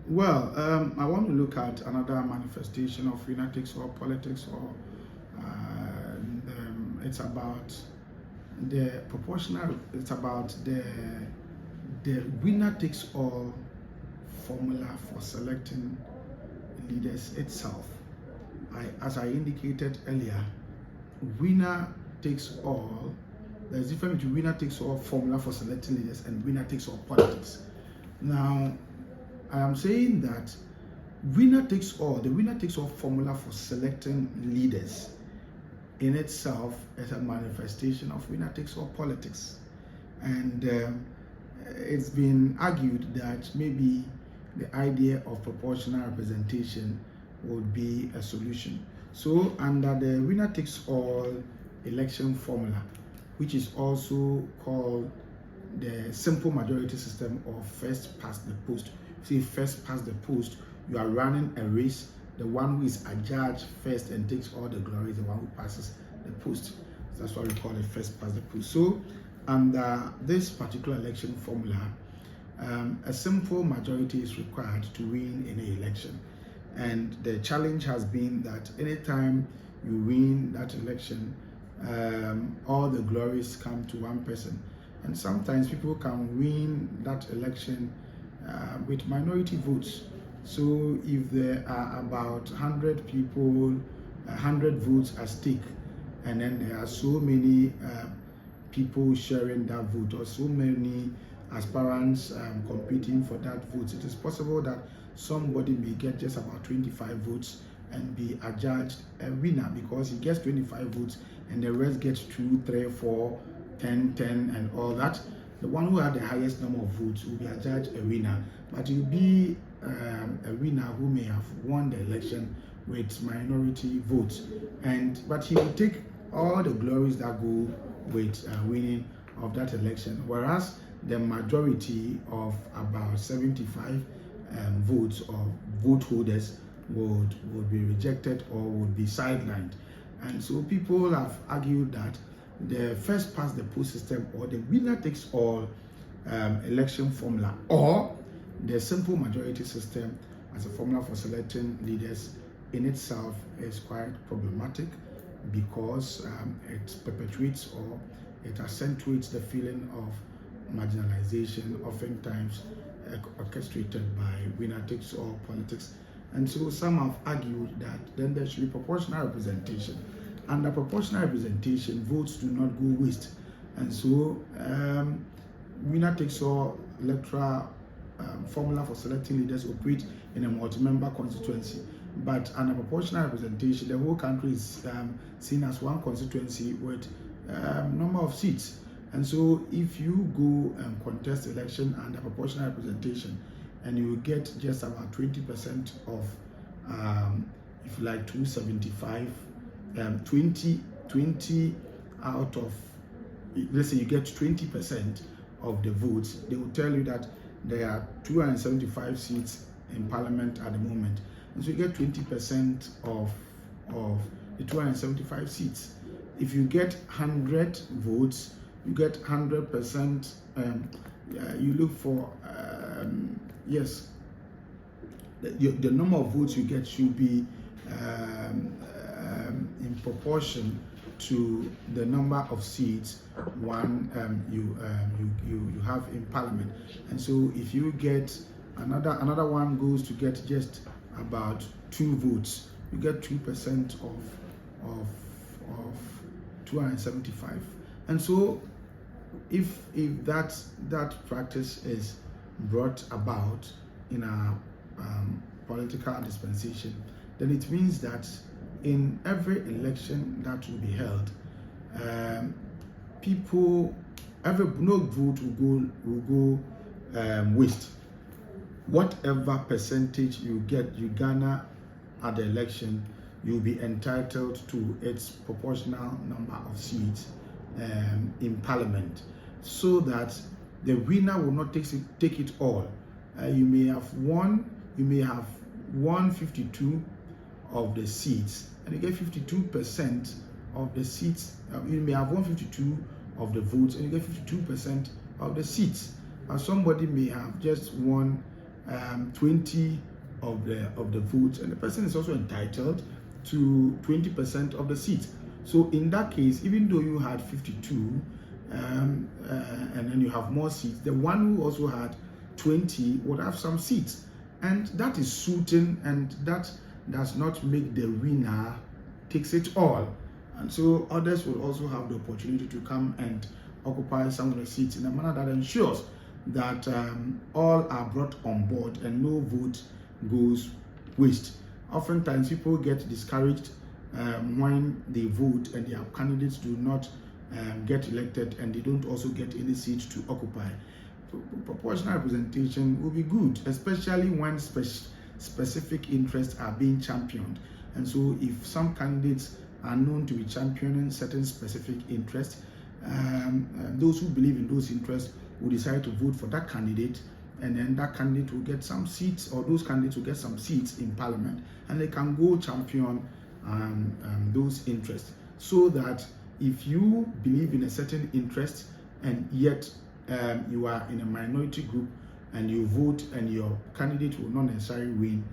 Well, I want to look at another manifestation of winner takes all politics, or it's about the proportional. It's about the winner takes all formula for selecting leaders itself. As I indicated earlier, winner takes all. There's a difference between winner takes all formula for selecting leaders and winner takes all politics. Now, I am saying that the winner takes all formula for selecting leaders in itself is a manifestation of winner takes all politics. And it's been argued that maybe the idea of proportional representation would be a solution. So under the winner takes all election formula, which is also called the simple majority system, or first past the post. See, first past the post, you are running a race. The one who is adjudged first and takes all the glory is the one who passes the post. So that's why we call it first past the post. So under this particular election formula, a simple majority is required to win any election. And the challenge has been that anytime you win that election, all the glories come to one person. And sometimes people can win that election with minority votes. So if there are about 100 people, 100 votes at stake, and then there are so many people sharing that vote, or so many aspirants competing for that vote, it is possible that somebody may get just about 25 votes and be adjudged a winner, because he gets 25 votes and the rest gets 2, 3, 4, 10, 10, and all that. The one who had the highest number of votes will be adjudged a winner, but he will be a winner who may have won the election with minority votes, but he will take all the glories that go with winning of that election, whereas the majority of about 75 votes or vote holders would be rejected or would be sidelined. And so people have argued that the first past the post system, or the winner takes all election formula, or the simple majority system as a formula for selecting leaders in itself is quite problematic, because it perpetuates or it accentuates the feeling of marginalization, oftentimes orchestrated by winner takes all politics. And so some have argued that then there should be proportional representation. Under proportional representation, votes do not go waste. And so winner takes all electoral formula for selecting leaders operate in a multi-member constituency. But under proportional representation, the whole country is seen as one constituency with number of seats. And so if you go and contest election under proportional representation, and you get just about 20% of, if you like, 275, 20 out of, let's say you get 20% of the votes, they will tell you that there are 275 seats in parliament at the moment. And so you get 20% of the 275 seats. If you get 100 votes, you get 100%. You look for, yes, the number of votes you get should be in proportion to the number of seats you have in parliament. And so if you get another one goes to get just about 2 votes, you get 2% of 275. And so if that practice is brought about in a political dispensation, then it means that in every election that will be held, no vote will go waste. Whatever percentage you garner at the election, you'll be entitled to its proportional number of seats in parliament, so that the winner will not take it all. You may have won 52 of the seats, and you get 52% of the seats. You may have won 52 of the votes, and you get 52% of the seats. Somebody may have just won 20 of the votes, and the person is also entitled to 20% of the seats. So in that case, even though you had 52, and then you have more seats, the one who also had 20 would have some seats, and that is suiting, and that does not make the winner takes it all. And so others will also have the opportunity to come and occupy some of the seats in a manner that ensures that all are brought on board and no vote goes waste. Oftentimes people get discouraged when they vote and their candidates do not get elected, and they don't also get any seats to occupy. Proportional representation will be good, especially when specific interests are being championed. And so if some candidates are known to be championing certain specific interests, those who believe in those interests will decide to vote for that candidate, and then that candidate will get some seats, or those candidates will get some seats in parliament, and they can go champion those interests. So that if you believe in a certain interest and yet you are in a minority group and you vote and your candidate will not necessarily win,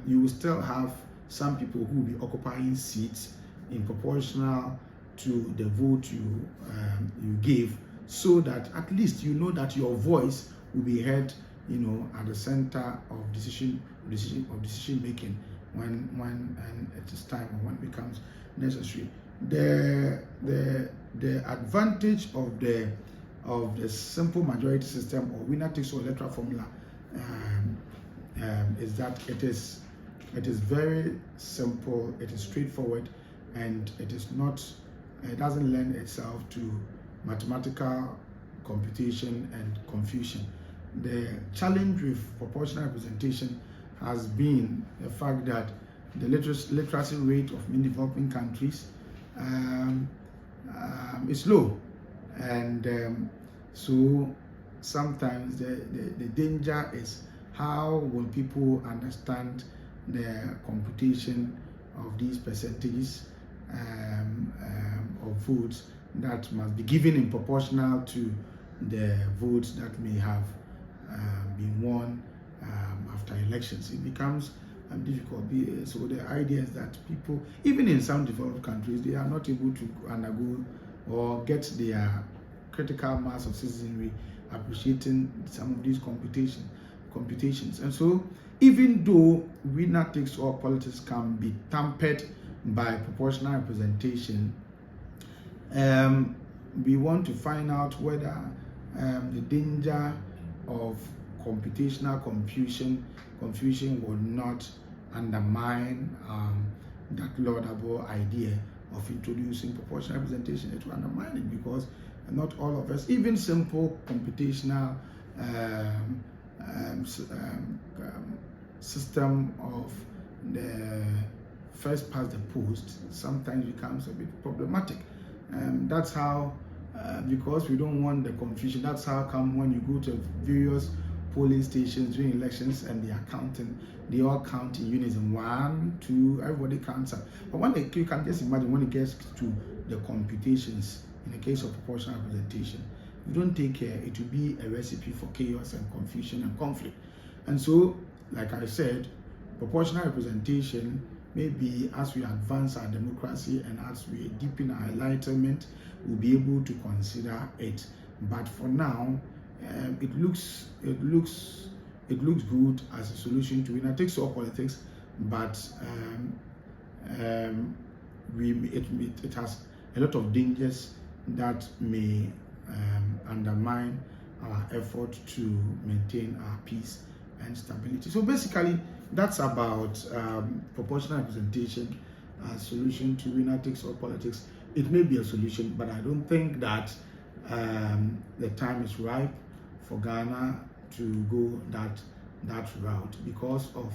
you will still have some people who will be occupying seats in proportional to the vote you gave, so that at least you know that your voice will be heard, at the center of decision making when it is time, or when it becomes necessary. The advantage of the simple majority system, or winner takes all electoral formula, is that it is very simple, it is straightforward, and it doesn't lend itself to mathematical computation and confusion. The challenge with proportional representation has been the fact that the literacy rate of many developing countries is low, and so sometimes the danger is how will people understand the computation of these percentages of votes that must be given in proportional to the votes that may have been won after elections. It becomes difficult. So the idea is that people, even in some developed countries, they are not able to undergo or get their critical mass of citizenry appreciating some of these computations. And so even though winner takes all politics can be tampered by proportional representation, we want to find out whether the danger of computational confusion will not undermine that laudable idea of introducing proportional representation. It will undermine it, because not all of us, even simple computational system of the first past the post sometimes becomes a bit problematic. That's how, because we don't want the confusion, that's how come when you go to various polling stations during elections and they are counting, they all count in unison, 1, 2, everybody counts up. But when you can just imagine when it gets to the computations, in the case of proportional representation, if you don't take care, it will be a recipe for chaos and confusion and conflict. And so, like I said, proportional representation, maybe as we advance our democracy and as we deepen our enlightenment, we'll be able to consider it. But for now, it looks good as a solution to winner takes all politics, but it has a lot of dangers that may undermine our effort to maintain our peace and stability. So basically, that's about proportional representation as solution to winner takes all politics. It may be a solution, but I don't think that the time is ripe for Ghana to go that route, because of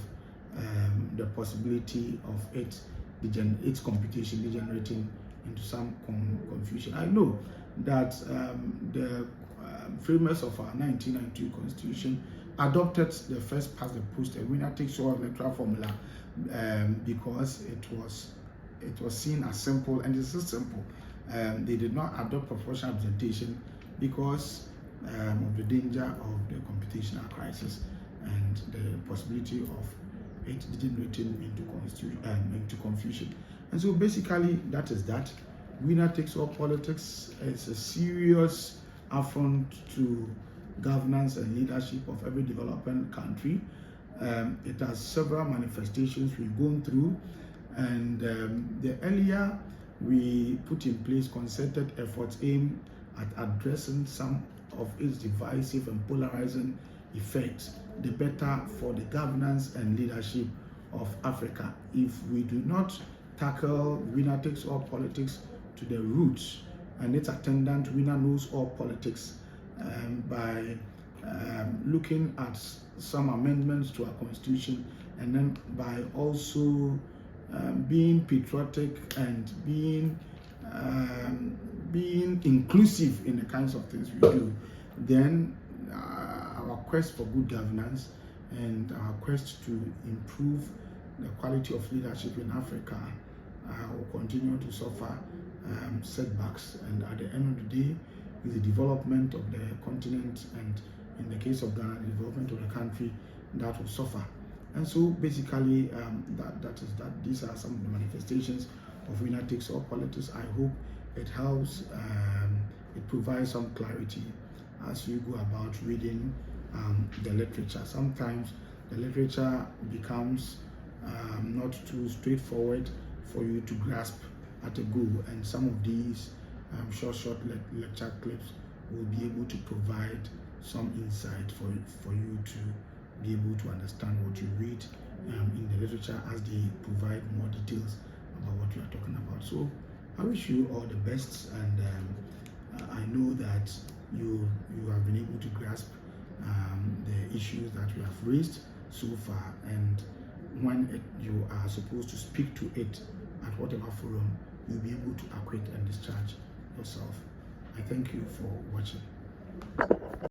the possibility of its computation degenerating into some confusion. I know that the framers of our 1992 Constitution adopted the first past the post, a winner takes all electoral formula, because it was seen as simple, and it's still simple. They did not adopt proportional representation because of the danger of the computational crisis. and the possibility of it degenerating into confusion. And so basically that is that. Winner takes all politics is a serious affront to governance and leadership of every developing country. It has several manifestations we've gone through, and the earlier we put in place concerted efforts aimed at addressing some of its divisive and polarizing effects, the better for the governance and leadership of Africa. If we do not tackle winner takes all politics to the roots and its attendant winner knows all politics, by looking at some amendments to our constitution, and then by also being patriotic and being inclusive in the kinds of things we do, then our quest for good governance and our quest to improve the quality of leadership in Africa will continue to suffer setbacks. And at the end of the day, is the development of the continent, and in the case of Ghana, the development of the country that will suffer. And so basically, that is that. These are some of the manifestations of winner takes all politics. I hope it helps, it provides some clarity as you go about reading the literature. Sometimes the literature becomes not too straightforward for you to grasp at a go, and some of these short lecture clips will be able to provide some insight for you to be able to understand what you read in the literature, as they provide more details about what you are talking about. So I wish you all the best, and I know that you have been able to grasp the issues that we have raised so far, and when you are supposed to speak to it at whatever forum, you'll be able to acquit and discharge yourself. I thank you for watching.